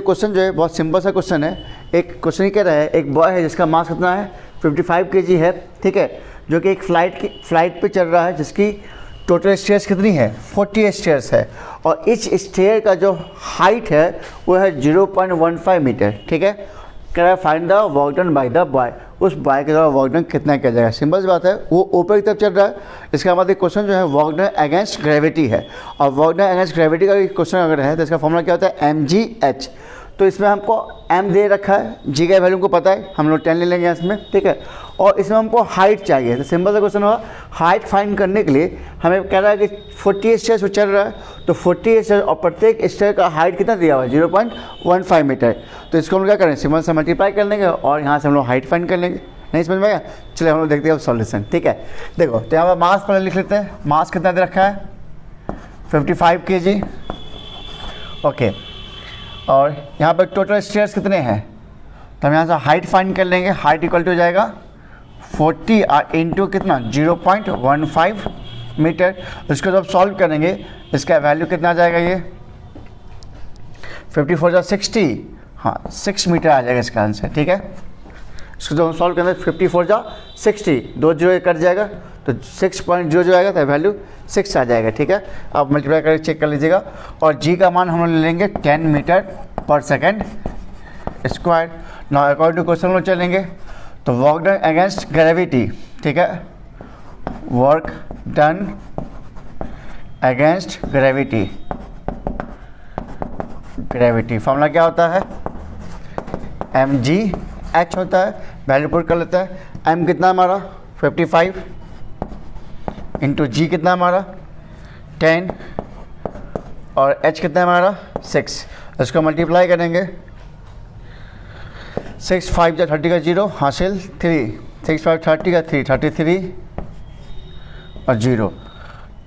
Question जो है बहुत सिंपल सा क्वेश्चन है। एक क्वेश्चन कह रहा है, एक बॉय है जिसका मास कितना है 55 kg है, ठीक है, जो कि एक फ्लाइट पे चल रहा है जिसकी टोटल स्टेयर्स कितनी है 40 स्टेयर्स है, और इच स्टेयर का जो हाइट है वो है 0.15 मीटर, ठीक है। कह रहा है find the work done by the boy, उस बॉय के द्वारा वर्क डन कितना किया जाएगा। सिंपल सी बात है, वो ऊपर की तरफ चल रहा है। इसका मतलब क्वेश्चन जो है वर्क डन अगेंस्ट ग्रेविटी है, और वर्क डन अगेंस्ट ग्रेविटी का क्वेश्चन अगर है तो इसका फॉर्मूला क्या होता है mgh। तो इसमें हमको m दे रखा है, g का वैल्यू को पता है, हम लोग 10 ले लेंगे इसमें, ठीक है। और इसमें हमको हाइट चाहिए, तो सिंपल सा क्वेश्चन होगा। हाइट फाइंड करने के लिए हमें कह रहा है कि 40 स्टेयर्स वो चल रहा है, तो 40 स्टेयर और प्रत्येक स्टेयर का हाइट कितना दिया हुआ है 0.15 मीटर। तो इसको हम क्या करें, सिंपल से मल्टीप्लाई कर लेंगे और यहाँ से हम लोग हाइट फाइंड कर लेंगे। नहीं समझ में आया? चलिए हम लोग देखते हैं सॉल्यूशन, ठीक है। देखो तो यहाँ पर मास पहले लिख लेते हैं। मास कितना दे रखा है 55 kg, ओके। और यहाँ पर टोटल स्टेयर्स कितने हैं, तो हम यहाँ से हाइट फाइंड कर लेंगे। हाइट इक्वल टू हो जाएगा 40 इंटू कितना 0.15 मीटर। इसको जब सॉल्व करेंगे इसका वैल्यू कितना आ जाएगा, ये 54 जा 60, हाँ 6 मीटर आ जाएगा इसका आंसर, ठीक है। इसको जब हम सॉल्व करेंगे 54 जा 60, 2 जीरो कट जाएगा तो 6.0 जो आएगा तो वैल्यू 6 आ जाएगा, ठीक है। आप मल्टीप्लाई करके चेक कर लीजिएगा। और जी का मान हम लोग ले लेंगे 10 metre per second square. Now according to question हम लोग चलेंगे, तो वर्क डन अगेंस्ट ग्रेविटी, ठीक है, work done against gravity, gravity formula क्या होता है mgh होता है। वैल्यू पुट कर लेते हैं। m कितना हमारा 55 इंटू जी कितना हमारा 10 और h कितना है हमारा 6। इसको मल्टीप्लाई करेंगे, 6 5 या 30 का 0 हासिल 3, 6 5 30 का 3 33 और 0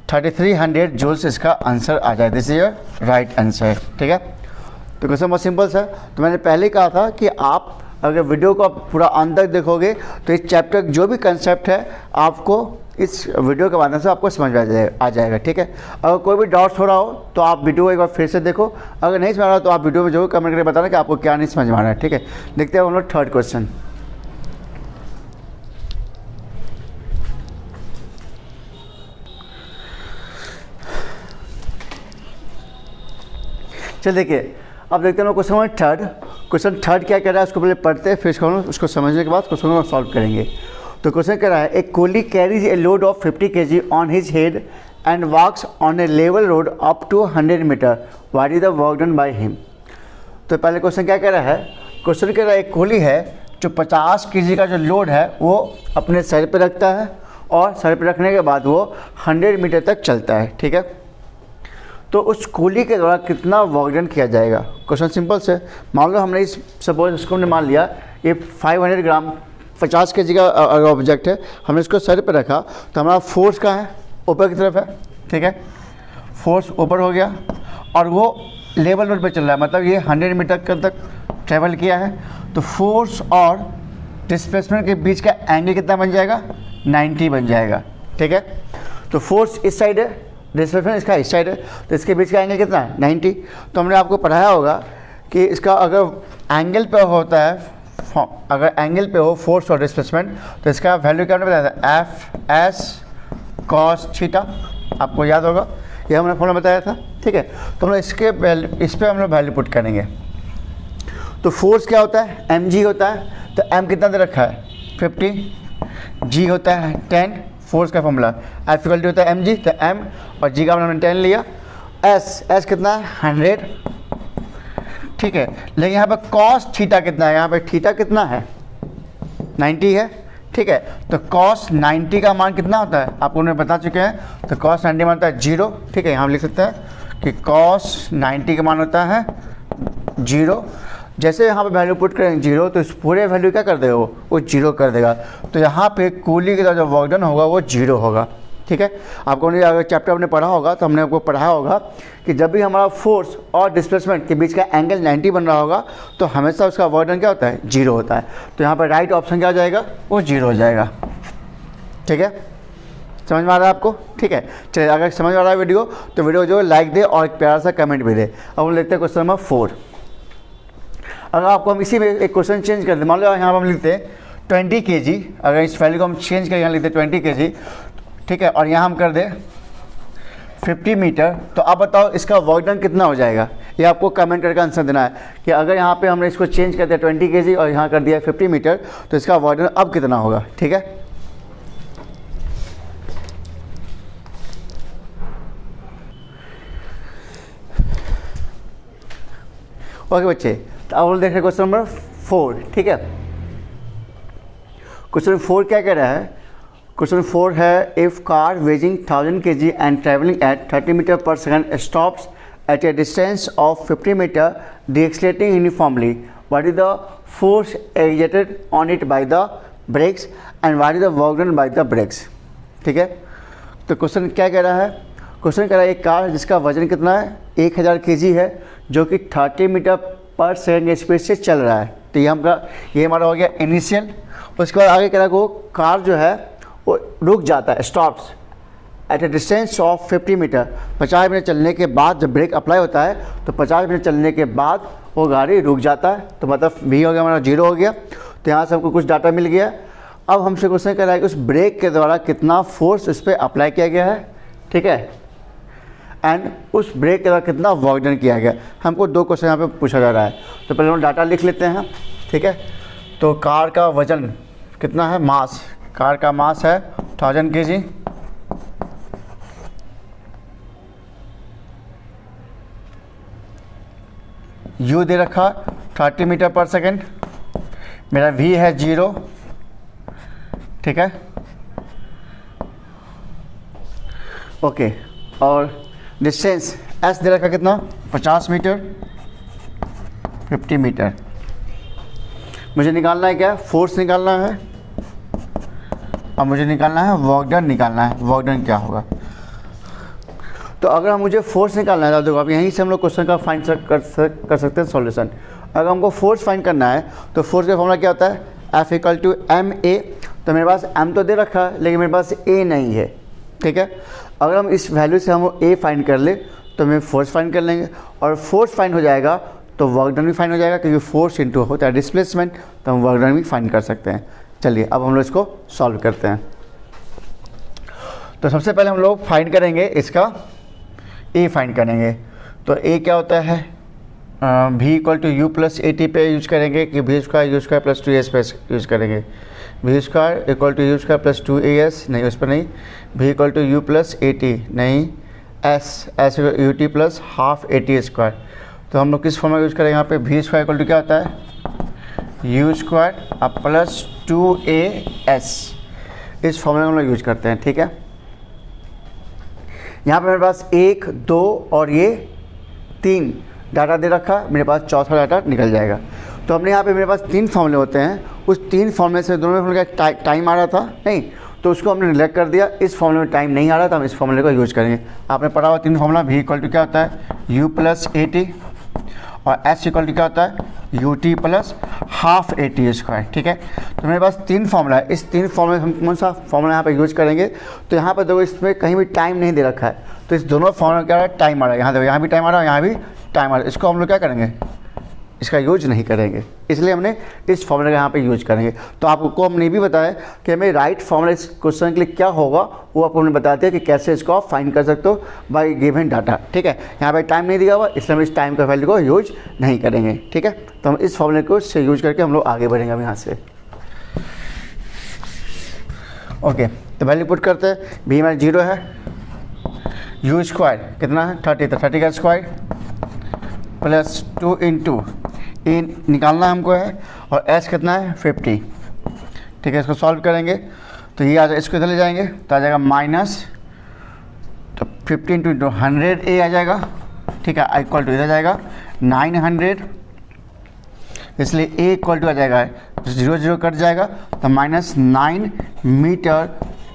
3300 जूल्स इसका आंसर आ जाए। This is your right answer, ठीक है। तो क्वेश्चन बहुत सिंपल सा। तो मैंने पहले ही कहा था कि आप अगर वीडियो को आप पूरा अंत तक देखोगे तो इस चैप्टर जो भी कंसेप्ट है आपको इस वीडियो के माध्यम से आपको समझ में आ जाएगा, ठीक है। अगर कोई भी डाउट्स हो रहा हो तो आप वीडियो को एक बार फिर से देखो। अगर नहीं समझ रहा तो आप वीडियो में जरूर कमेंट करके बताना कि आपको क्या नहीं समझ में आ रहा है, ठीक है। देखते हैं हम लोग थर्ड क्वेश्चन। चल देखिए, अब देखते हैं question number third. Question third क्या कह रहा है उसको पहले पढ़ते हैं, फिर उसको समझने के बाद क्वेश्चन को सॉल्व करेंगे। तो क्वेश्चन कह रहा है, a coolie carries a load of 50 kg on his head and walks on a level road up to 100 metre, what is the work done by him. तो पहले क्वेश्चन क्या कह रहा है, क्वेश्चन कह रहा है एक कोली है जो 50 kg का जो लोड है वो अपने सर पे रखता है और सर पे रखने के बाद वो 100 मीटर तक चलता है, ठीक है। तो उस कोली के द्वारा कितना वर्क डन किया जाएगा। क्वेश्चन सिंपल से, मान लो हमने सपोज इसको हमने मान लिया ये 500 ग्राम 50 kg का ऑब्जेक्ट है, हमने इसको सर पे रखा, तो हमारा फोर्स कहाँ है ऊपर की तरफ है, ठीक है। फोर्स ऊपर हो गया और वो लेवल रोड पे चल रहा है, मतलब ये 100 मीटर तक ट्रेवल किया है। तो फोर्स और डिस्प्लेसमेंट के बीच का एंगल कितना बन जाएगा 90 बन जाएगा, ठीक है। तो फोर्स इस साइड है, डिस्प्लेसमेंट इसका इस साइड है, तो इसके बीच का एंगल कितना है 90। तो हमने आपको पढ़ाया होगा कि इसका अगर एंगल पे होता है, अगर एंगल पे हो फोर्स और डिस्प्लेसमेंट, तो इसका वैल्यू क्या हमने बताया था एफ एस कॉस थीटा, आपको याद होगा, ये हमने फॉर्मूला बताया था, ठीक है। तो हम लोग इस पर हम लोग वैल्यू पुट करेंगे। तो फोर्स क्या होता है mg होता है, तो m कितना दे रखा है 50, g होता है 10, फोर्स का फॉर्मूला एफ इक्वल टू होता है mg, तो m और g का हमने 10 लिया। s कितना है 100, ठीक है। लेकिन यहाँ पर कॉस थीटा कितना है, यहाँ पर थीटा कितना है 90 है, ठीक है। तो कॉस 90 का मान कितना होता है आपको उन्हें बता चुके हैं। तो कॉस 90 मान होता है 0, ठीक है। यहाँ लिख सकते हैं कि कॉस 90 का मान होता है 0। जैसे यहाँ पे वैल्यू पुट करेंगे 0, तो इस पूरे वैल्यू क्या कर देगा वो 0 कर देगा। तो यहाँ पे कोली का जो वर्क डन होगा वो 0 होगा, ठीक है। आपको अगर चैप्टर आपने पढ़ा होगा तो हमने आपको पढ़ाया होगा कि जब भी हमारा फोर्स और डिस्प्लेसमेंट के बीच का एंगल 90 बन रहा होगा तो हमेशा उसका वर्क डन क्या होता है 0 होता है। तो यहाँ पर राइट ऑप्शन क्या हो जाएगा वो 0 हो जाएगा, ठीक है। समझ में आ रहा है आपको, ठीक है। चलिए अगर समझ में आ रहा है वीडियो तो वीडियो जो लाइक दे और एक प्यारा सा कमेंट भी दे। अब हम देखते हैं क्वेश्चन नंबर 4। अगर आपको हम इसी में एक क्वेश्चन चेंज कर दें, मान लो यहाँ पर हम लिखते हैं 20 kg, अगर इस वैल्यू को हम चेंज करें, यहाँ लिखते 20 kg, ठीक है, और यहाँ हम कर दें 50 मीटर, तो आप बताओ इसका वर्क डन कितना हो जाएगा। ये आपको कमेंट करके आंसर देना है कि अगर यहाँ पे हमने इसको चेंज कर दिया 20 kg और यहाँ कर दिया 50 मीटर, तो इसका वर्क डन अब कितना होगा। ठीक है, ओके बच्चे, तो अब देख रहे क्वेश्चन नंबर 4। ठीक है, क्वेश्चन 4 क्या कह रहा है, क्वेश्चन 4 है if car weighing 1000 kg and travelling at 30 metre per second stops at a distance of 50 metre decelerating uniformly, what is the force exerted on it by the brakes and what is the work done by the brakes. ठीक है, तो question क्या कह रहा है, question कह रहा है एक कार जिसका वजन कितना है 1000 kg है, जो कि 30 मीटर पर सेकेंड स्पीड से चल रहा है। तो ये हमारा हो गया इनिशियल। उसके बाद आगे कह रहा है वो कार जो है वो रुक जाता है, stops at a distance of 50 metre, 50 minute चलने के बाद जब ब्रेक अप्लाई होता है तो 50 मिनट चलने के बाद वो गाड़ी रुक जाता है। तो मतलब भी हो गया हमारा 0 हो गया। तो यहाँ से हमको कुछ डाटा मिल गया। अब हमसे क्वेश्चन कर रहा है कि उस ब्रेक के द्वारा कितना फोर्स उस पर अप्लाई किया गया है। ठीक है, एंड उस ब्रेक के द्वारा कितना वर्क डन किया गया। हमको 2 क्वेश्चन यहाँ पे पूछा जा रहा है। तो पहले हम डाटा लिख लेते हैं। ठीक है, तो कार का वजन कितना है, मास, कार का मास है 1000 kg, यू दे रखा 30 मीटर पर सेकेंड, मेरा वी है 0। ठीक है, ओके, और डिस्टेंस एस दे रखा कितना 50 मीटर, 50 मीटर। मुझे निकालना है क्या, फोर्स निकालना है और मुझे निकालना है वर्क डन निकालना है। वर्क डन क्या होगा, तो अगर हम मुझे फोर्स निकालना है तो देखो अब यहीं से हम लोग क्वेश्चन का फाइंड कर सकते हैं सॉल्यूशन। अगर हमको फोर्स फाइंड करना है तो फोर्स का फॉर्मूला क्या होता है, F = ma। तो मेरे पास m तो दे रखा है लेकिन मेरे पास a नहीं है। ठीक है, अगर हम इस वैल्यू से हम a फाइंड कर ले तो मैं फोर्स फाइंड कर लेंगे, और फोर्स फाइंड हो जाएगा तो वर्क डन भी फाइंड हो जाएगा, क्योंकि फोर्स इंटू होता है डिस्प्लेसमेंट, तो हम वर्क डन भी फाइंड कर सकते हैं। चलिए अब हम लोग इसको सॉल्व करते हैं। तो सबसे पहले हम लोग फाइंड करेंगे इसका a फाइंड करेंगे। तो a क्या होता है, v = u + at पे यूज करेंगे कि v² u² + 2as पे यूज करेंगे। v² = u² + 2as नहीं, उस पर नहीं। v = u + at नहीं, s ut + ½ at²। तो हम लोग किस फॉर्मूला यूज़ करेंगे यहाँ पे, v² = क्या होता है u² + 2as, इस फॉर्मूला को हम लोग यूज करते हैं। ठीक है, यहाँ पे मेरे पास 1, 2 और ये 3 डाटा दे रखा, मेरे पास चौथा डाटा निकल जाएगा। तो हमने यहाँ पे मेरे पास 3 फॉर्मूले होते हैं, उस 3 फॉर्मूले से दोनों में टाइम आ रहा था नहीं, तो उसको हमने निगलेक्ट कर दिया। इस फॉर्मूले में टाइम नहीं आ रहा था, हम इस फॉर्मूले को यूज़ करेंगे। आपने पढ़ा हुआ 3 फॉर्मूला, v = क्या होता है u + at और s = क्या होता है ut + ½ at²। ठीक है, तो मेरे पास 3 फॉर्मूला है, इस 3 फॉर्मूले हम कौन सा फॉर्मूला यहाँ पे यूज़ करेंगे। तो यहाँ पर देखो इसमें कहीं भी टाइम नहीं दे रखा है, तो इस दोनों फॉर्मूला क्या है टाइम आ रहा है। यहाँ देखो, यहाँ भी टाइम आ रहा है, यहाँ भी टाइम आ रहा है। इसको हम लोग क्या करेंगे, इसका यूज नहीं करेंगे, इसलिए हमने इस फॉर्मूले का यहाँ पे यूज करेंगे। तो आपको हमने ये भी बताया कि हमें राइट फॉर्मूला इस क्वेश्चन के लिए क्या होगा, वो आपको हमने बताते हैं कि कैसे इसको आप फाइंड कर सकते हो बाय गिवन डाटा। ठीक है, यहाँ पे टाइम नहीं दिया हुआ, इसलिए हम इस टाइम का वैल्यू को यूज नहीं करेंगे। ठीक है, तो हम इस फॉर्मूले को से यूज करके हम लोग आगे बढ़ेंगे अब यहाँ से। ओके, तो वैल्यू पुट करते हैं। v हमारा 0 है, u² कितना है 30, तो 30 का स्क्वायर + 2 × ए निकालना हमको है, और s कितना है 50। ठीक है, इसको सॉल्व करेंगे तो ये आ जाए, इसको इधर ले जाएंगे तो आ जाएगा माइनस, तो 50 × 100a आ जाएगा। ठीक है, = इधर जाएगा 900, इसलिए a = आ जाएगा 0 0 कट जाएगा, तो -9 मीटर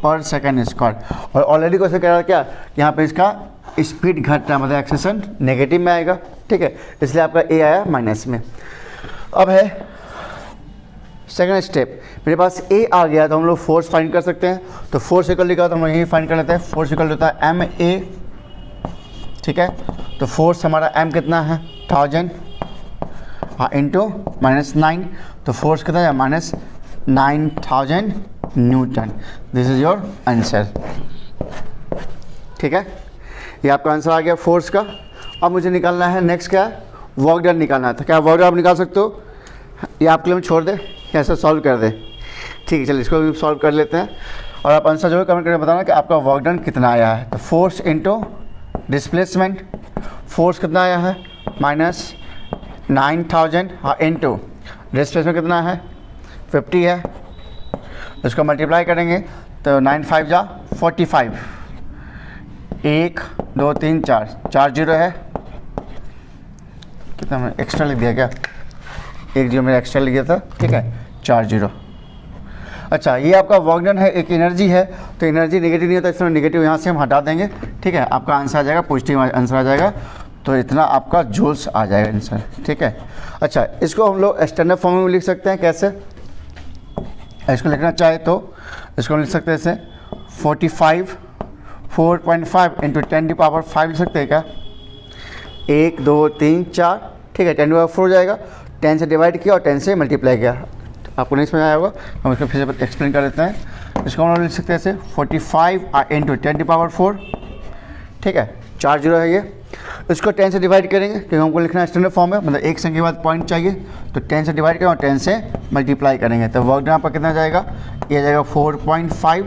पर सेकेंड स्क्वायर। और ऑलरेडी क्वेश्चन कह रहा था क्या, यहाँ पे इसका स्पीड घट रहा है, मतलब एक्सेलेरेशन नेगेटिव में आएगा। ठीक है, इसलिए आपका a आया माइनस में। अब है सेकंड स्टेप, मेरे पास a आ गया तो हम लोग फोर्स फाइंड कर सकते हैं। तो फोर्स इक्वल लिखा तो हम लोग यही फाइंड कर लेते हैं। फोर्स इक्वल होता है ma। ठीक है, तो फोर्स हमारा m कितना है 1000 इंटू -9, तो फोर्स कितना है -9000 Newton. This is your answer. ठीक है, ये आपका आंसर आ गया फोर्स का। अब मुझे निकालना है नेक्स्ट क्या है, वर्क डन निकालना है। तो क्या वर्क डन आप निकाल सकते हो, ये आपके लिए छोड़ दे, कैसे सॉल्व कर दे। ठीक है, चलिए इसको भी सॉल्व कर लेते हैं और आप आंसर जरूर कमेंट करके बताना कि आपका वर्क डन कितना आया है। तो फोर्स इंटू डिस्प्लेसमेंट, फोर्स कितना आया है -9000 इंटू डिस्प्लेसमेंट कितना है 50 है, इसको मल्टीप्लाई करेंगे तो 9 5 जा 45, 1 2 3 4 जीरो है, कितना मैंने एक्स्ट्रा लिख दिया क्या, एक जीरो मैंने एक्स्ट्रा लिख दिया था। ठीक है, 4 जीरो। अच्छा, ये आपका वर्क डन है, एक एनर्जी है, तो एनर्जी नेगेटिव नहीं होता, इसमें नेगेटिव यहाँ से हम हटा देंगे। ठीक है, आपका आंसर आ जाएगा पॉजिटिव आंसर आ जाएगा, तो इतना आपका जूल्स आ जाएगा आंसर। ठीक है, अच्छा इसको हम लोग स्टैंडर्ड फॉर्म में लिख सकते हैं। कैसे इसको लिखना चाहे तो इसको हम लिख सकते हैं ऐसे 45 4.5 इंटू 10⁵ लिख सकते हैं क्या, 1 2 3 4। ठीक है, 10⁴ हो जाएगा, 10 से डिवाइड किया और 10 से मल्टीप्लाई किया। आपको नहीं समझ आया होगा, हम इसको फिर से एक्सप्लेन कर देते हैं। इसको हम लोग लिख सकते हैं ऐसे 45 इंटू 10⁴। ठीक है, 4 जीरो है ये, इसको 10 से डिवाइड करेंगे क्योंकि हमको लिखना है स्टैंडर्ड फॉर्म में, मतलब एक संख्या के बाद पॉइंट चाहिए, तो 10 से डिवाइड करें और 10 से मल्टीप्लाई करेंगे। तो वर्क डन आपका कितना जाएगा, ये जाएगा 4.5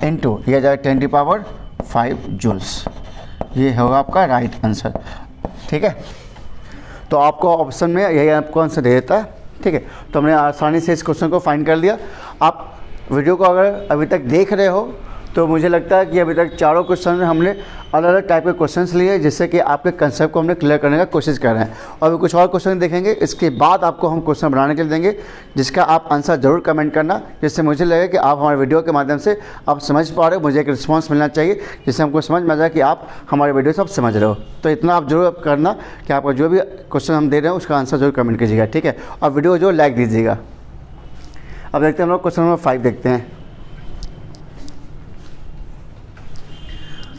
इंटू ये जाएगा 10⁵ जूल्स। ये होगा आपका राइट आंसर। ठीक है, तो आपको ऑप्शन में यही आपको आंसर दे देता है। ठीक है, तो हमने आसानी से इस क्वेश्चन को फाइंड कर लिया। आप वीडियो को अगर अभी तक देख रहे हो तो मुझे लगता है कि अभी तक चारों क्वेश्चन में हमने अलग अलग टाइप के क्वेश्चंस लिए, जिससे कि आपके कंसेप्ट को हमने क्लियर करने का कोशिश कर रहे हैं। और अभी कुछ और क्वेश्चन देखेंगे, इसके बाद आपको हम क्वेश्चन बनाने के लिए देंगे, जिसका आप आंसर ज़रूर कमेंट करना, जिससे मुझे लगे कि आप हमारे वीडियो के माध्यम से आप समझ पा रहे हो। मुझे एक रिस्पॉन्स मिलना चाहिए जिससे हमको समझ में आ जाए कि आप हमारे वीडियो से आप समझ रहे हो। तो इतना आप जरूर करना कि आपका जो भी क्वेश्चन हम दे रहे हैं उसका आंसर जरूर कमेंट कीजिएगा। ठीक है, और वीडियो जो लाइक दीजिएगा। अब देखते हैं हम लोग क्वेश्चन नंबर 5 देखते हैं।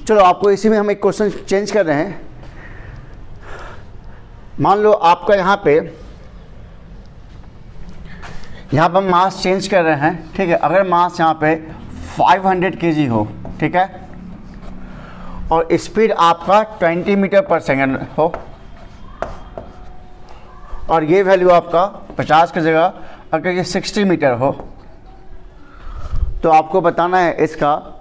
चलो, आपको इसी में हम एक क्वेश्चन चेंज कर रहे हैं। मान लो आपका यहाँ पे हम मास चेंज कर रहे हैं। ठीक है, अगर मास यहाँ पे 500 kg हो, ठीक है, और स्पीड आपका 20 मीटर पर सेकेंड हो, और ये वैल्यू आपका 50 की जगह अगर ये 60 मीटर हो, तो आपको बताना है इसका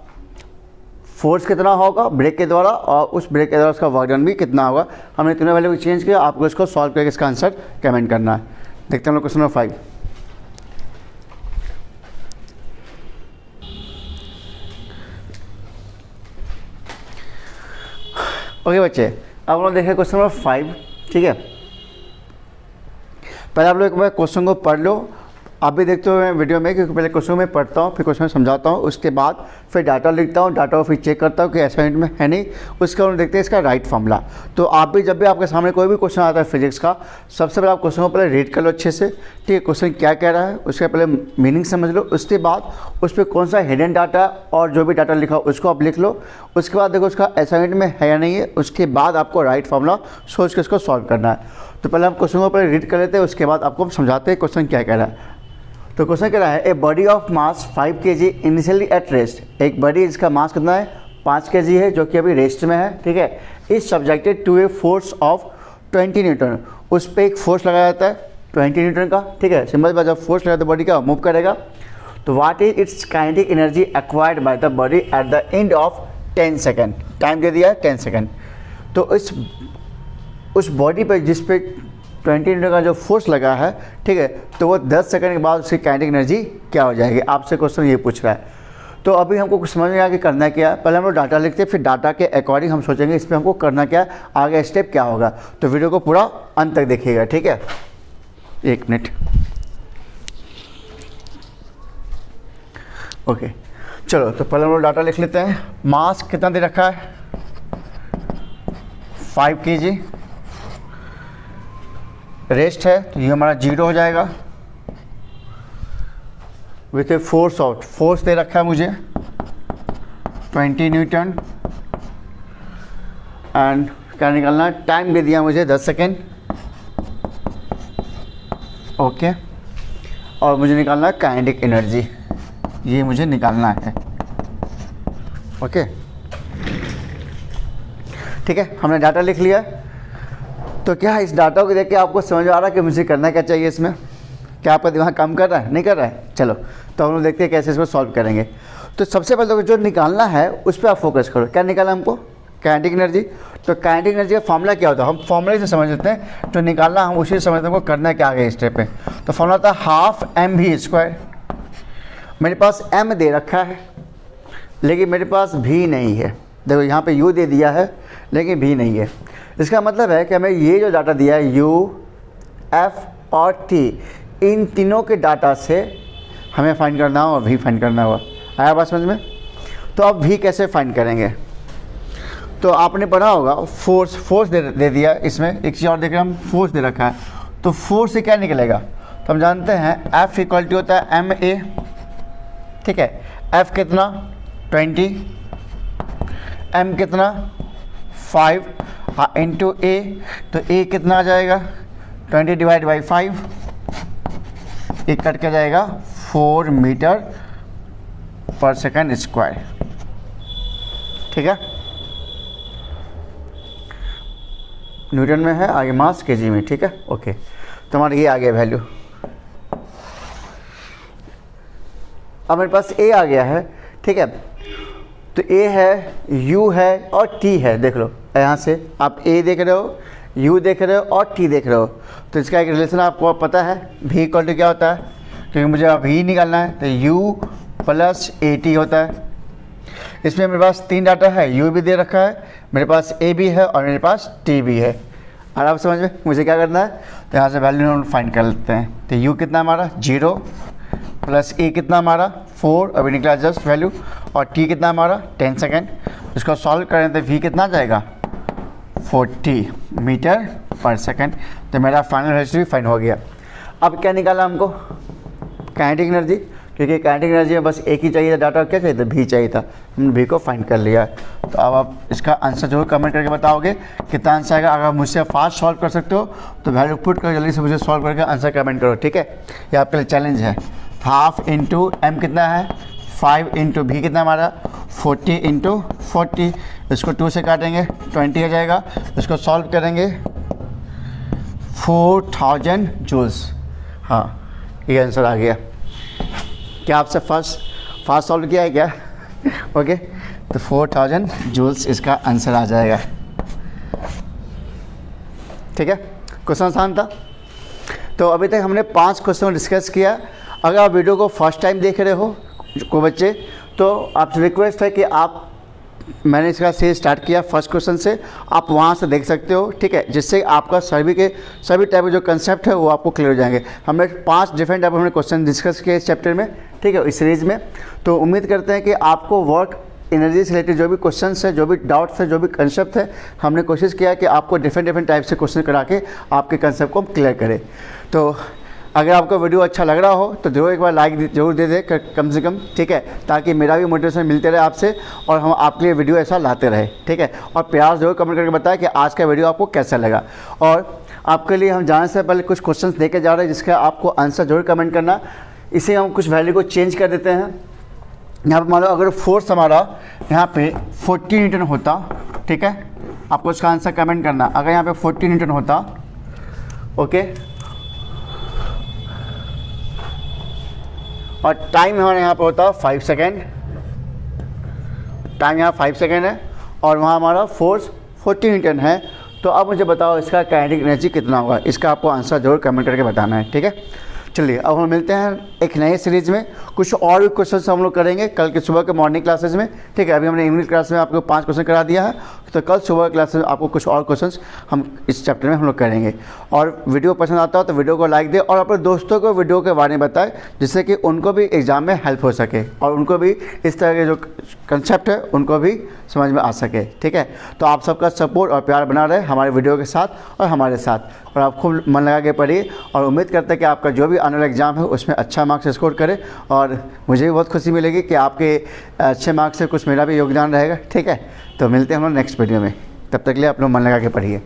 फोर्स कितना होगा ब्रेक के द्वारा, और उस ब्रेक के द्वारा उसका वर्क डन भी कितना होगा। हमने तीनों वैल्यू को चेंज किया, आपको इसको सॉल्व करके इसका आंसर कमेंट करना है। देखते हैं हम लोग क्वेश्चन नंबर 5। ओके बच्चे, अब हम लोग देखें क्वेश्चन नंबर 5। ठीक है, पहले आप लोग एक बार क्वेश्चन को पढ़ लो। आप भी देखते हो वीडियो में, क्योंकि पहले क्वेश्चन में पढ़ता हूँ, फिर क्वेश्चन समझाता हूँ, उसके बाद फिर डाटा लिखता हूँ, डाटा को फिर चेक करता हूँ कि असाइनमेंट में है नहीं, उसके बाद देखते हैं इसका राइट फॉर्मूला। तो आप भी जब भी आपके सामने कोई भी क्वेश्चन आता है फिजिक्स का, सबसे पहले आप क्वेश्चन को पहले रीड कर लो अच्छे से। ठीक है, क्वेश्चन क्या कह रहा है उसका पहले मीनिंग समझ लो, उसके बाद उस पर कौन सा हिडन डाटा और जो भी डाटा लिखा हो उसको आप लिख लो। उसके बाद देखो उसका असाइनमेंट में है या नहीं है, उसके बाद आपको राइट फॉर्मूला सोच के उसको सॉल्व करना है। तो पहले हम क्वेश्चन को पहले रीड कर लेते हैं, उसके बाद आपको समझाते हैं क्वेश्चन क्या कह रहा है। तो क्वेश्चन कह रहा है, a body of mass 5 kg initially at rest. एक बॉडी जिसका मास कितना है 5 kg है, जो कि अभी रेस्ट में है। ठीक है, is subjected to a force of 20 newton. उस पर एक फोर्स लगाया जाता है 20 न्यूटन का। ठीक है, सिंपल बात, जब फोर्स लगाया तो बॉडी का मूव करेगा। तो what is its kinetic energy acquired by the body at the end of 10 second. Time दे दिया है 10 सेकेंड। तो उस बॉडी पे जिस पे 20 न्यूटन का जो फोर्स लगा है, ठीक है, तो वो 10 सेकंड के बाद उसकी काइनेटिक एनर्जी क्या हो जाएगी, आपसे क्वेश्चन ये पूछ रहा है। तो अभी हमको कुछ समझ में आया कि करना क्या है। पहले हम लोग डाटा लिखते हैं, फिर डाटा के अकॉर्डिंग हम सोचेंगे इस पर हमको करना क्या है, आगे स्टेप क्या होगा। तो वीडियो को पूरा अंत तक देखिएगा। ठीक है, 1 मिनट। ओके, चलो, तो पहले हम लोग डाटा लिख लेते हैं। मास कितना दे रखा है 5 kg, रेस्ट है तो ये हमारा 0 हो जाएगा। With a force out, force दे रखा है मुझे 20 न्यूटन, एंड क्या निकालना है, टाइम दे दिया मुझे 10 सेकेंड। ओके, और मुझे निकालना है काइनेटिक एनर्जी, ये मुझे निकालना है। ओके ठीक है, हमने डाटा लिख लिया। तो क्या इस डाटा को देख के आपको समझ आ रहा है कि मुझे करना क्या चाहिए इसमें? क्या आपका दिमाग काम कर रहा है, नहीं कर रहा है? चलो तो हम लोग देखते हैं कैसे इसको सॉल्व करेंगे। तो सबसे पहले तो जो निकालना है उस पर आप फोकस करो। क्या निकालना हमको? Kinetic energy. तो काइनेटिक एनर्जी का फॉर्मूला क्या होता है, हम फॉर्मूले से समझ लेते हैं। तो निकालना हम उसी से समझते हैं, हमको करना क्या आगे स्टेप पे। तो फॉर्मूला था हाफ mv²। मेरे पास m दे रखा है लेकिन मेरे पास v नहीं है। देखो यहाँ पे u दे दिया है लेकिन v नहीं है। इसका मतलब है कि हमें ये जो डाटा दिया है u, f और t, इन तीनों के डाटा से हमें फाइंड करना हो और v फाइंड करना होगा। आया बात समझ में? तो अब v कैसे फाइंड करेंगे? तो आपने पढ़ा होगा फोर्स दे दिया। इसमें एक चीज़ और देख रहे हैं हम, फोर्स दे रखा है। तो फोर्स से क्या निकलेगा? तो हम जानते हैं F इक्वल होता है ma। ठीक है, F कितना 20, m कितना 5 इंटू a। तो a कितना आ जाएगा 20 डिवाइड बाई 5, एक कट के जाएगा 4 मीटर पर सेकंड स्क्वायर। ठीक है, न्यूटन में है, आगे मास केजी में। ठीक है, ओके। तो हमारा ये आ गया वैल्यू। अब मेरे पास a आ गया है। ठीक है, तो a है, u है और t है। देख लो यहाँ से आप a देख रहे हो, u देख रहे हो और t देख रहे हो। तो इसका एक रिलेशन आपको पता है, v इक्वल टू क्या होता है? क्योंकि मुझे अब v निकालना है तो u प्लस at होता है। इसमें मेरे पास 3 डाटा है, u भी दे रखा है, मेरे पास a भी है और मेरे पास t भी है। और आप समझ में मुझे क्या करना है? तो यहाँ से वैल्यू हम फाइंड कर लेते हैं। तो u कितना हमारा 0 प्लस a कितना हमारा 4, अभी निकला जस्ट वैल्यू, और t कितना हमारा 10 सेकेंड। इसको सॉल्व करें तो v कितना जाएगा 40 मीटर पर सेकेंड। तो मेरा फाइनल वैल्यू फाइंड हो गया। अब क्या निकाला हमको? काइनेटिक एनर्जी, क्योंकि काइनेटिक एनर्जी में बस एक ही चाहिए था डाटा। क्या चाहिए था? v चाहिए था। हमने v को फाइंड कर लिया। तो अब आप इसका आंसर जरूर कमेंट करके बताओगे कितना आंसर आएगा। अगर मुझसे फास्ट सॉल्व कर सकते हो तो वैल्यू पुट कर जल्दी से मुझे सॉल्व करके आंसर कमेंट करो। ठीक है, ये आपके लिए चैलेंज है। हाफ इंटू m कितना है 5 इंटू v कितना हमारा 40 इंटू 40, इसको 2 से काटेंगे 20 आ जाएगा। इसको सॉल्व करेंगे 4000 जूल्स। हाँ, ये आंसर आ गया। क्या आपसे फास्ट सॉल्व किया है क्या? ओके, तो 4000 जूल्स इसका आंसर आ जाएगा। ठीक है, क्वेश्चन आसान था। तो अभी तक हमने 5 क्वेश्चन डिस्कस किया। अगर आप वीडियो को फर्स्ट टाइम देख रहे हो कोई बच्चे, तो आपसे रिक्वेस्ट है कि आप, मैंने इसका से स्टार्ट किया फर्स्ट क्वेश्चन से, आप वहाँ से देख सकते हो। ठीक है, जिससे आपका सभी टाइप के जो कंसेप्ट है वो आपको क्लियर हो जाएंगे। हमने 5 डिफरेंट टाइप हमने क्वेश्चन डिस्कस किए इस चैप्टर में। ठीक है, इस सीरीज़ में। तो उम्मीद करते हैं कि आपको वर्क एनर्जी से रिलेटेड जो भी क्वेश्चंस है, जो भी डाउट्स है, जो भी कंसेप्ट है, हमने कोशिश किया कि आपको डिफरेंट टाइप से क्वेश्चन करा के आपके कंसेप्ट को हम क्लियर करें। तो अगर आपको वीडियो अच्छा लग रहा हो तो जरूर एक बार लाइक जरूर दे दे कम से कम। ठीक है, ताकि मेरा भी मोटिवेशन मिलते रहे आपसे और हम आपके लिए वीडियो ऐसा लाते रहे। ठीक है, और प्यार जरूर कमेंट करके बताएं कि आज का वीडियो आपको कैसा लगा। और आपके लिए हम जाने से पहले कुछ क्वेश्चंस देके जा रहे हैं जिसका आपको आंसर जरूर कमेंट करना। इसे हम कुछ वैल्यू को चेंज कर देते हैं। यहाँ पर मान लो अगर फोर्स हमारा यहाँ पे 40 न्यूटन होता, ठीक है, आपको इसका आंसर कमेंट करना। अगर यहाँ पे 40 न्यूटन होता, ओके, और टाइम हमारे यहाँ पे होता 5 सेकेंड, टाइम यहाँ 5 सेकेंड है, और वहाँ हमारा फोर्स 40 न्यूटन है, तो अब मुझे बताओ इसका काइनेटिक एनर्जी कितना होगा। इसका आपको आंसर जरूर कमेंट करके बताना है। ठीक है, चलिए अब हम मिलते हैं एक नए सीरीज़ में। कुछ और भी क्वेश्चन हम लोग करेंगे कल के सुबह के मॉर्निंग क्लासेस में। ठीक है, अभी हमने इवनिंग क्लास में आपको 5 क्वेश्चन करा दिया है, तो कल सुबह क्लास में आपको कुछ और क्वेश्चंस हम इस चैप्टर में हम लोग करेंगे। और वीडियो पसंद आता हो तो वीडियो को लाइक दे और अपने दोस्तों को वीडियो के बारे में बताएं, जिससे कि उनको भी एग्ज़ाम में हेल्प हो सके और उनको भी इस तरह के जो कंसेप्ट है उनको भी समझ में आ सके। ठीक है, तो आप सबका सपोर्ट और प्यार बना रहे हमारे वीडियो के साथ और हमारे साथ, और आप खूब मन लगा के पढ़िए। और उम्मीद करते हैं कि आपका जो भी आने वाला एग्ज़ाम है उसमें अच्छा मार्क्स स्कोर करें, और मुझे भी बहुत खुशी मिलेगी कि आपके अच्छे मार्क्स से कुछ मेरा भी योगदान रहेगा। ठीक है, तो मिलते हैं हम लोग नेक्स्ट वीडियो में। तब तक के लिए आप लोग मन लगा के पढ़िए।